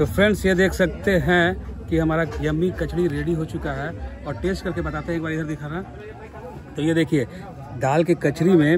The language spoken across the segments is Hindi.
तो फ्रेंड्स ये देख सकते हैं कि हमारा यम्मी कचड़ी रेडी हो चुका है और टेस्ट करके बताते हैं। एक बार इधर दिखाना। तो ये देखिए दाल के कचड़ी में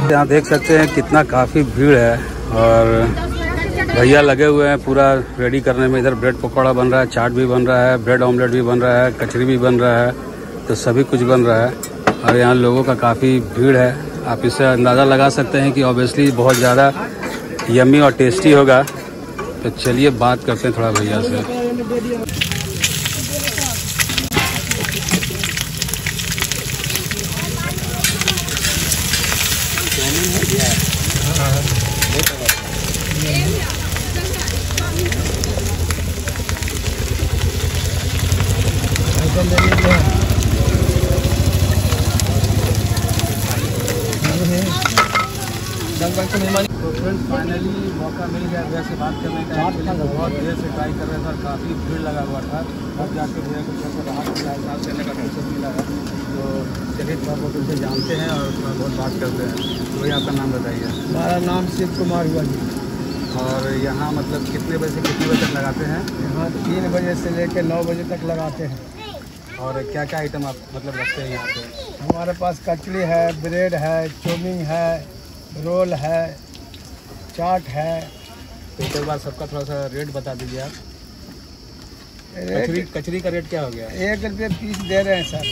यहाँ देख सकते हैं कितना काफ़ी भीड़ है और भैया लगे हुए हैं पूरा रेडी करने में। इधर ब्रेड पकौड़ा बन रहा है, चाट भी बन रहा है, ब्रेड ऑमलेट भी बन रहा है, कचरी भी बन रहा है, तो सभी कुछ बन रहा है और यहाँ लोगों का काफ़ी भीड़ है। आप इससे अंदाज़ा लगा सकते हैं कि ऑब्वियसली बहुत ज़्यादा यम्मी और टेस्टी होगा। तो चलिए बात करते हैं थोड़ा भैया से। तो फ्रेंड्स फाइनली मौका मिल गया भैया से बात करने का। बहुत देर से ट्राई कर रहे थे और काफ़ी भीड़ लगा हुआ था। अब जाके भैया को थोड़ा सा राहत मिला है, सांस लेने का फुर्सत मिला है। तो चलिए थोड़ा बहुत उनसे जानते हैं और थोड़ा बहुत बात करते हैं। तो भैया आपका नाम बताइए। हमारा नाम शिव कुमार हुआ जी। और यहाँ मतलब कितने बजे से कितने बजे तक लगाते हैं? यहाँ 3 बजे से लेकर 9 बजे तक लगाते हैं। और क्या क्या आइटम आप मतलब रखते हैं यहाँ पे? हमारे पास कचड़ी है, ब्रेड है, चाउमीन है, रोल है, चाट है। तो एक बार सबका थोड़ा सा रेट बता दीजिए आप। कचड़ी का रेट क्या हो गया? 1 रुपये पीस दे रहे हैं सर।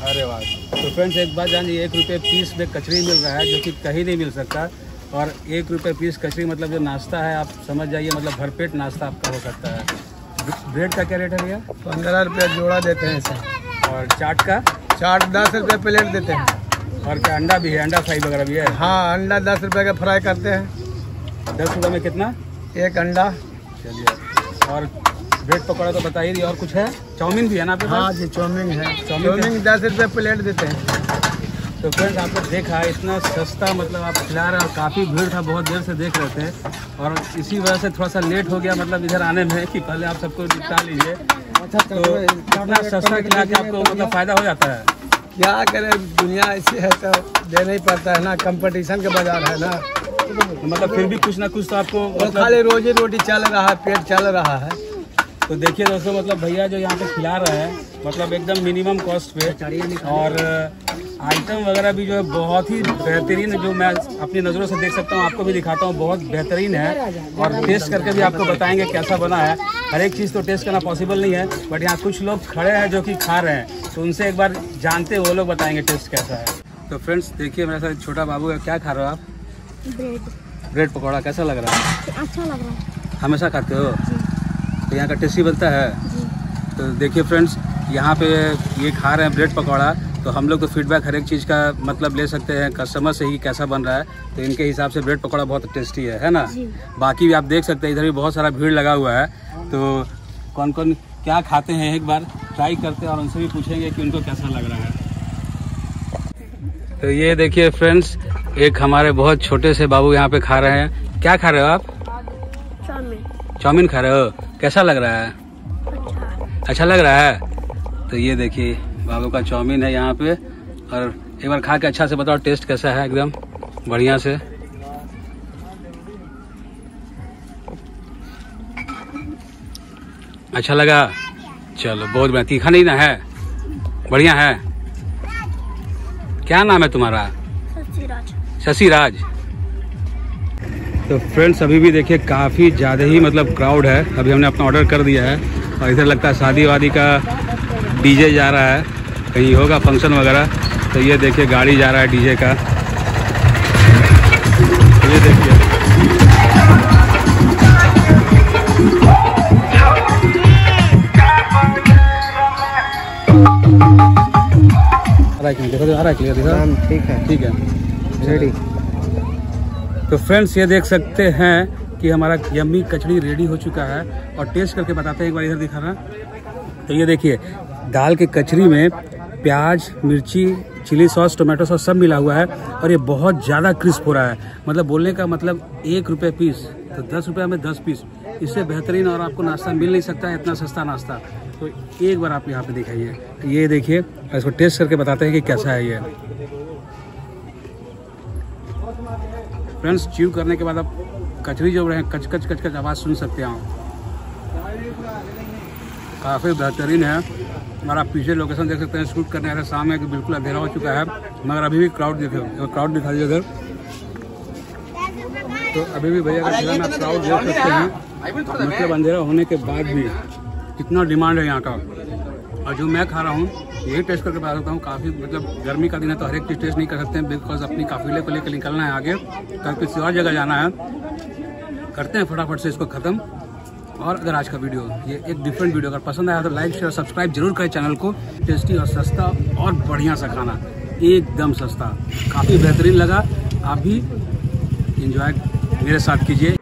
अरे वाह। तो फ्रेंड्स एक बात जानिए, 1 रुपये पीस में कचड़ी मिल रहा है जो कि कहीं नहीं मिल सकता। और 1 रुपये पीस कचड़ी मतलब जो नाश्ता है आप समझ जाइए, मतलब भरपेट नाश्ता आपका हो सकता है। ब्रेड का क्या रेट है भैया? 15 रुपये जोड़ा देते हैं सर। और चाट का? चाट 10 रुपये प्लेट देते हैं। और क्या अंडा भी है? अंडा फ्राई वगैरह भी है? हाँ, अंडा 10 रुपये का फ्राई करते हैं। 10 रुपये में कितना? 1 अंडा। चलिए। और ब्रेड पकौड़ा तो बताइए। और कुछ है? चाउमीन भी है ना आपके पास? हाँ जी, चाउमीन है। चाउमीन 10 रुपये प्लेट देते हैं। तो फ्रेंड्स आपने देखा इतना सस्ता मतलब आप खिला रहे हैं और काफ़ी भीड़ था, बहुत देर से देख रहे थे और इसी वजह से थोड़ा सा लेट हो गया मतलब इधर आने में कि पहले आप सबको निपटा लीजिए। तो इतना सस्ता खिला के आपको मतलब फ़ायदा हो जाता है। क्या करें, दुनिया ऐसी है तो देना ही पड़ता है ना, कंपटीशन का बाजार है ना। मतलब फिर भी कुछ ना कुछ तो आपको मतलब खाली रोजी रोटी चल रहा है, पेट चल रहा है। तो देखिए दोस्तों, मतलब भैया जो यहाँ पे खिला रहे हैं मतलब एकदम मिनिमम कॉस्ट पे और आइटम वगैरह भी जो है बहुत ही बेहतरीन है, जो मैं अपनी नज़रों से देख सकता हूँ, आपको भी दिखाता हूँ, बहुत बेहतरीन है। और टेस्ट करके भी आपको बताएंगे कैसा बना है। हर एक चीज़ तो टेस्ट करना पॉसिबल नहीं है, बट यहाँ कुछ लोग खड़े हैं जो कि खा रहे हैं, तो उनसे एक बार जानते वो लोग बताएंगे टेस्ट कैसा है। तो फ्रेंड्स देखिए मेरे साथ छोटा बाबू है, क्या खा रहे हो आप? ब्रेड पकौड़ा कैसा लग रहा है? अच्छा लग रहा है। हमेशा खाते हो? तो यहाँ का टेस्टी बनता है। तो देखिए फ्रेंड्स, यहाँ पे ये खा रहे हैं ब्रेड पकौड़ा, तो हम लोग तो फीडबैक हर एक चीज़ का मतलब ले सकते हैं कस्टमर से ही कैसा बन रहा है। तो इनके हिसाब से ब्रेड पकौड़ा बहुत टेस्टी है ना? बाकी भी आप देख सकते हैं इधर भी बहुत सारा भीड़ लगा हुआ है। तो कौन कौन क्या खाते हैं एक बार ट्राई करते हैं और उनसे भी पूछेंगे कि उनको कैसा लग रहा है। तो ये देखिए फ्रेंड्स, एक हमारे बहुत छोटे से बाबू यहाँ पे खा रहे हैं। क्या खा रहे हो आप? चाउमीन खा रहे हो? कैसा लग रहा है? अच्छा लग रहा है। तो ये देखिए बाबू का चाउमीन है यहाँ पे, और एक बार खा के अच्छा से बताओ टेस्ट कैसा है। एकदम बढ़िया से। अच्छा लगा? चलो बहुत बढ़िया। तीखा नहीं ना है? बढ़िया है। क्या नाम है तुम्हारा? शशिराज। तो फ्रेंड्स अभी भी देखिए काफ़ी ज़्यादा ही मतलब क्राउड है। अभी हमने अपना ऑर्डर कर दिया है और इधर लगता है शादी वादी का डीजे जा रहा है, कहीं होगा फंक्शन वगैरह। तो ये देखिए गाड़ी जा रहा है डीजे का। ये देखिए देखो आ रहा है। ठीक है रेडी। तो फ्रेंड्स ये देख सकते हैं कि हमारा यम्मी कचड़ी रेडी हो चुका है और टेस्ट करके बताते हैं। एक बार इधर दिखाना। तो ये देखिए दाल के कचड़ी में प्याज, मिर्ची, चिली सॉस, टोमेटो सॉस सब मिला हुआ है और ये बहुत ज़्यादा क्रिस्प हो रहा है। मतलब बोलने का मतलब 1 रुपये पीस, तो 10 रुपये में 10 पीस। इससे बेहतरीन और आपको नाश्ता मिल नहीं सकता है, इतना सस्ता नाश्ता। तो एक बार आप यहाँ पे दिखाइए। ये देखिए इसको टेस्ट करके बताते हैं कि कैसा है ये। फ्रेंड्स च्यू करने के बाद आप कचड़ी जो रहे कच कच कच कच आवाज़ सुन सकते हैं आप। काफ़ी बेहतरीन है। और आप पीछे लोकेशन देख सकते हैं, शूट करने आ रहे शाम है कि बिल्कुल अंधेरा हो चुका है, मगर अभी भी क्राउड दिखा दीजिए अगर। तो अभी भी भैया का में आप क्राउड देख सकते हैं। मतलब अंधेरा होने के बाद भी कितना डिमांड है यहाँ का। और जो मैं खा रहा हूँ यही टेस्ट करके बता सकता हूँ। काफ़ी मतलब गर्मी का दिन है तो हर एक चीज़ टेस्ट नहीं कर सकते हैं, बिकॉज अपनी काफिले को लेकर निकलना है आगे, कल किसी और जगह जाना है। करते हैं फटाफट से इसको ख़त्म। और अगर आज का वीडियो ये एक डिफरेंट वीडियो अगर पसंद आया तो लाइक शेयर सब्सक्राइब जरूर करें चैनल को। टेस्टी और सस्ता और बढ़िया सा खाना, एकदम सस्ता, काफ़ी बेहतरीन लगा। आप भी एंजॉय मेरे साथ कीजिए।